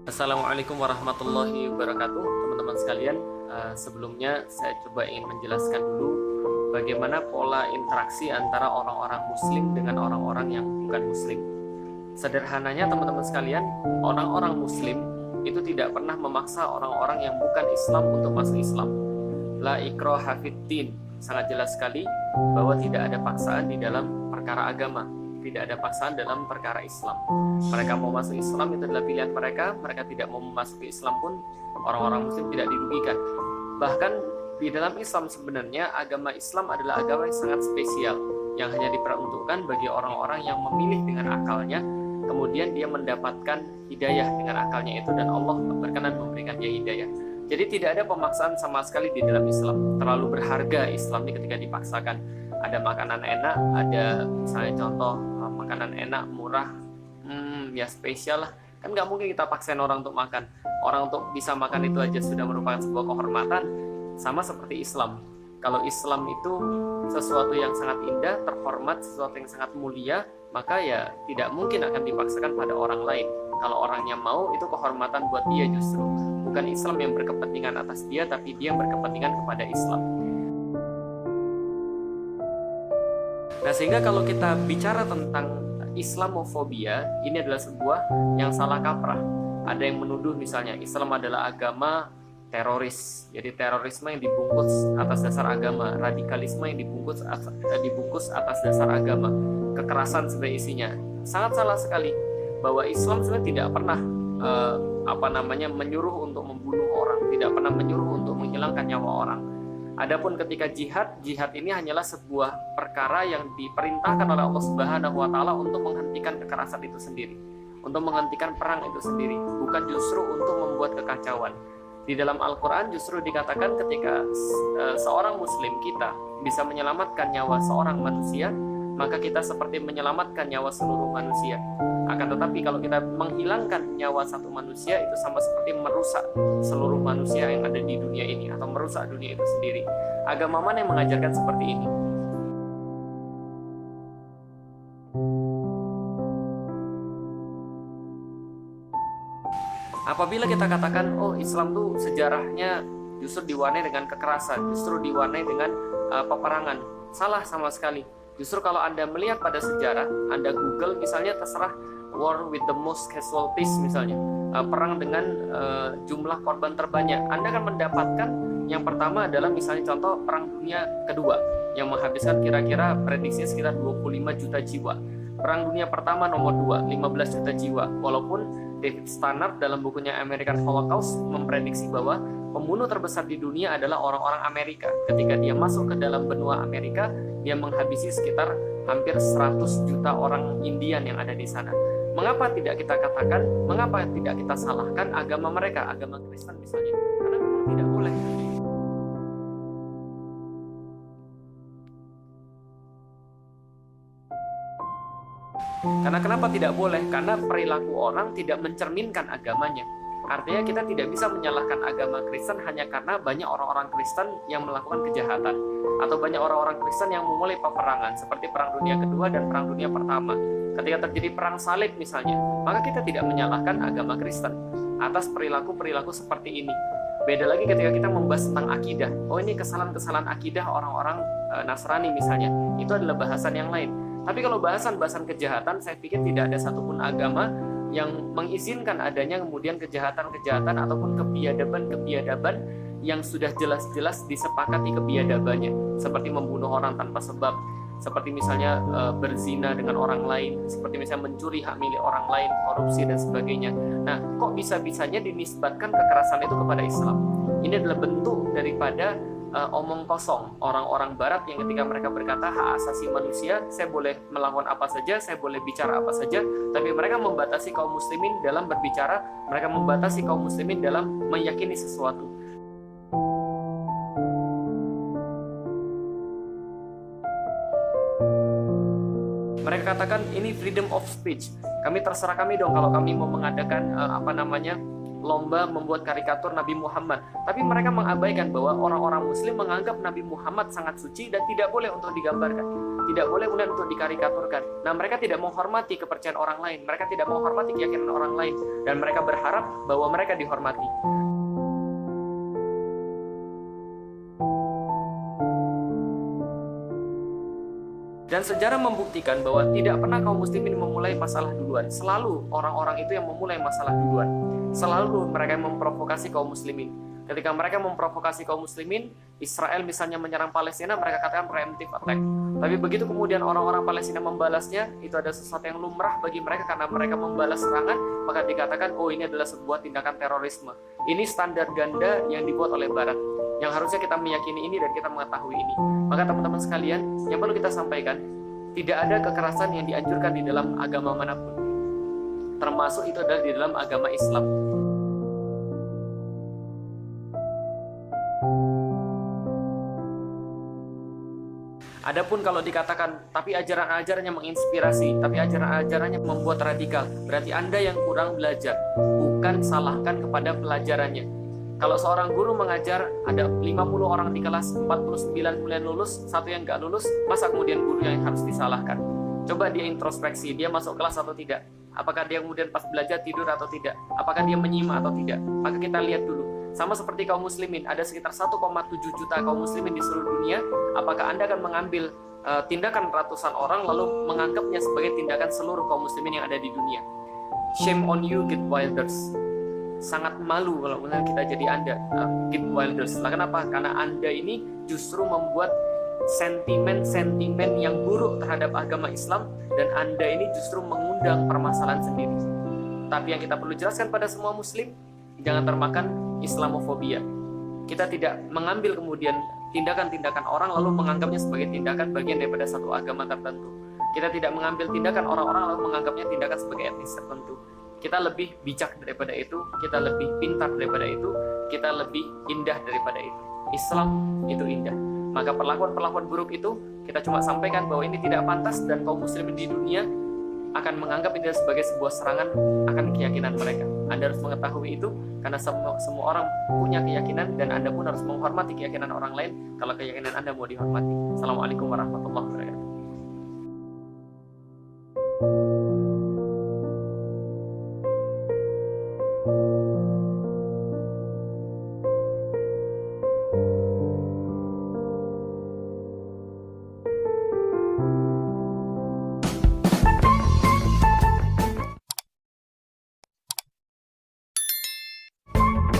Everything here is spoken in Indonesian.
Assalamualaikum warahmatullahi wabarakatuh, teman-teman sekalian. Sebelumnya saya coba ingin menjelaskan dulu bagaimana pola interaksi antara orang-orang muslim dengan orang-orang yang bukan muslim. Sederhananya teman-teman sekalian, orang-orang muslim itu tidak pernah memaksa orang-orang yang bukan Islam untuk masuk Islam. La ikraha fiddin, sangat jelas sekali bahwa tidak ada paksaan di dalam perkara agama, tidak ada paksaan dalam perkara Islam. Mereka mau masuk Islam itu adalah pilihan mereka. Mereka tidak mau memasuki Islam pun orang-orang muslim tidak dirugikan. Bahkan di dalam Islam sebenarnya agama Islam adalah agama yang sangat spesial, yang hanya diperuntukkan bagi orang-orang yang memilih dengan akalnya, kemudian dia mendapatkan hidayah dengan akalnya itu, dan Allah berkenan memberikan dia hidayah. Jadi tidak ada pemaksaan sama sekali di dalam Islam. Terlalu berharga Islam ini ketika dipaksakan. Ada makanan enak, ada misalnya contoh makanan enak, murah, ya spesial lah. Kan nggak mungkin kita paksain orang untuk makan. Orang untuk bisa makan itu aja sudah merupakan sebuah kehormatan. Sama seperti Islam. Kalau Islam itu sesuatu yang sangat indah, terhormat, sesuatu yang sangat mulia, maka ya tidak mungkin akan dipaksakan pada orang lain. Kalau orangnya mau, itu kehormatan buat dia justru. Bukan Islam yang berkepentingan atas dia, tapi dia yang berkepentingan kepada Islam. Nah, sehingga kalau kita bicara tentang Islamofobia, ini adalah sebuah yang salah kaprah. Ada yang menuduh misalnya Islam adalah agama teroris. Jadi terorisme yang dibungkus atas dasar agama, radikalisme yang dibungkus atas dasar agama, kekerasan sebagai isinya. Sangat salah sekali bahwa Islam sebenarnya tidak pernah menyuruh untuk membunuh orang, tidak pernah menyuruh untuk menghilangkan nyawa orang. Adapun ketika jihad ini hanyalah sebuah perkara yang diperintahkan oleh Allah Subhanahu wa taala untuk menghentikan kekerasan itu sendiri, untuk menghentikan perang itu sendiri, bukan justru untuk membuat kekacauan. Di dalam Al-Qur'an justru dikatakan ketika seorang muslim kita bisa menyelamatkan nyawa seorang manusia, maka kita seperti menyelamatkan nyawa seluruh manusia. Akan tetapi kalau kita menghilangkan nyawa satu manusia, itu sama seperti merusak seluruh manusia yang ada di dunia ini, atau merusak dunia itu sendiri. Agama mana yang mengajarkan seperti ini? Apabila kita katakan, oh Islam tuh sejarahnya justru diwarnai dengan kekerasan, justru diwarnai dengan peperangan, salah sama sekali. Justru kalau Anda melihat pada sejarah, Anda Google misalnya, terserah war with the most casualties misalnya, perang dengan jumlah korban terbanyak, Anda akan mendapatkan yang pertama adalah misalnya contoh Perang Dunia Kedua yang menghabiskan kira-kira prediksi sekitar 25 juta jiwa. Perang Dunia Pertama nomor 2, 15 juta jiwa. Walaupun David Stannard dalam bukunya American Holocaust memprediksi bahwa pembunuh terbesar di dunia adalah orang-orang Amerika. Ketika dia masuk ke dalam benua Amerika, dia menghabisi sekitar hampir 100 juta orang Indian yang ada di sana. Mengapa tidak kita katakan, mengapa tidak kita salahkan agama mereka, agama Kristen misalnya? Karena memang tidak boleh. Karena kenapa tidak boleh? Karena perilaku orang tidak mencerminkan agamanya. Artinya kita tidak bisa menyalahkan agama Kristen hanya karena banyak orang-orang Kristen yang melakukan kejahatan, atau banyak orang-orang Kristen yang memulai peperangan seperti Perang Dunia Kedua dan Perang Dunia Pertama. Ketika terjadi perang salib misalnya, maka kita tidak menyalahkan agama Kristen atas perilaku-perilaku seperti ini. Beda lagi ketika kita membahas tentang akidah. Oh, ini kesalahan-kesalahan akidah orang-orang Nasrani misalnya, itu adalah bahasan yang lain. Tapi kalau bahasan-bahasan kejahatan, saya pikir tidak ada satupun agama yang mengizinkan adanya kemudian kejahatan-kejahatan ataupun kebiadaban yang sudah jelas-jelas disepakati kebiadabannya, seperti membunuh orang tanpa sebab, seperti misalnya berzina dengan orang lain, seperti misalnya mencuri hak milik orang lain, korupsi dan sebagainya. Nah, kok bisa-bisanya dinisbatkan kekerasan itu kepada Islam? Ini adalah bentuk daripada omong kosong orang-orang barat yang ketika mereka berkata hak asasi manusia, saya boleh melakukan apa saja, saya boleh bicara apa saja, tapi mereka membatasi kaum muslimin dalam berbicara, mereka membatasi kaum muslimin dalam meyakini sesuatu. Mereka katakan ini freedom of speech. Kami terserah kami dong kalau kami mau mengadakan lomba membuat karikatur Nabi Muhammad, tapi mereka mengabaikan bahwa orang-orang muslim menganggap Nabi Muhammad sangat suci dan tidak boleh untuk digambarkan, tidak boleh kemudian untuk dikarikaturkan. Nah, mereka tidak menghormati kepercayaan orang lain, mereka tidak menghormati keyakinan orang lain, dan mereka berharap bahwa mereka dihormati. Dan sejarah membuktikan bahwa tidak pernah kaum muslimin memulai masalah duluan. Selalu orang-orang itu yang memulai masalah duluan. Selalu mereka yang memprovokasi kaum muslimin. Ketika mereka memprovokasi kaum muslimin, Israel misalnya menyerang Palestina, mereka katakan preemptive attack. Tapi begitu kemudian orang-orang Palestina membalasnya, itu ada sesuatu yang lumrah bagi mereka karena mereka membalas serangan, maka dikatakan, oh ini adalah sebuah tindakan terorisme. Ini standar ganda yang dibuat oleh Barat, yang harusnya kita meyakini ini dan kita mengetahui ini. Maka teman-teman sekalian, yang perlu kita sampaikan, tidak ada kekerasan yang dianjurkan di dalam agama manapun, termasuk itu adalah di dalam agama Islam. Adapun kalau dikatakan, tapi ajaran-ajarannya menginspirasi, tapi ajaran-ajarannya membuat radikal, berarti Anda yang kurang belajar, bukan salahkan kepada pelajarannya. Kalau seorang guru mengajar, ada 50 orang di kelas, 49 kemudian lulus, satu yang nggak lulus, masa kemudian guru yang harus disalahkan? Coba dia introspeksi, dia masuk kelas atau tidak? Apakah dia kemudian pas belajar tidur atau tidak? Apakah dia menyimak atau tidak? Maka kita lihat dulu. Sama seperti kaum muslimin, ada sekitar 1,7 juta kaum muslimin di seluruh dunia. Apakah Anda akan mengambil tindakan ratusan orang lalu menganggapnya sebagai tindakan seluruh kaum muslimin yang ada di dunia? Shame on you, Get Wilders. Sangat malu kalau kemudian kita jadi Anda, Get Wilders. Lah kenapa? Karena Anda ini justru membuat sentimen-sentimen yang buruk terhadap agama Islam, dan Anda ini justru mengundang permasalahan sendiri. Tapi yang kita perlu jelaskan pada semua muslim, jangan termakan Islamofobia. Kita tidak mengambil kemudian tindakan-tindakan orang lalu menganggapnya sebagai tindakan bagian daripada satu agama tertentu. Kita tidak mengambil tindakan orang-orang lalu menganggapnya tindakan sebagai etnis tertentu. Kita lebih bijak daripada itu, kita lebih pintar daripada itu, kita lebih indah daripada itu. Islam itu indah. Maka perlakuan-perlakuan buruk itu kita cuma sampaikan bahwa ini tidak pantas, dan kaum muslimin di dunia akan menganggap ini sebagai sebuah serangan akan keyakinan mereka. Anda harus mengetahui itu, karena semua orang punya keyakinan, dan Anda pun harus menghormati keyakinan orang lain kalau keyakinan Anda mau dihormati. Assalamualaikum warahmatullahi wabarakatuh.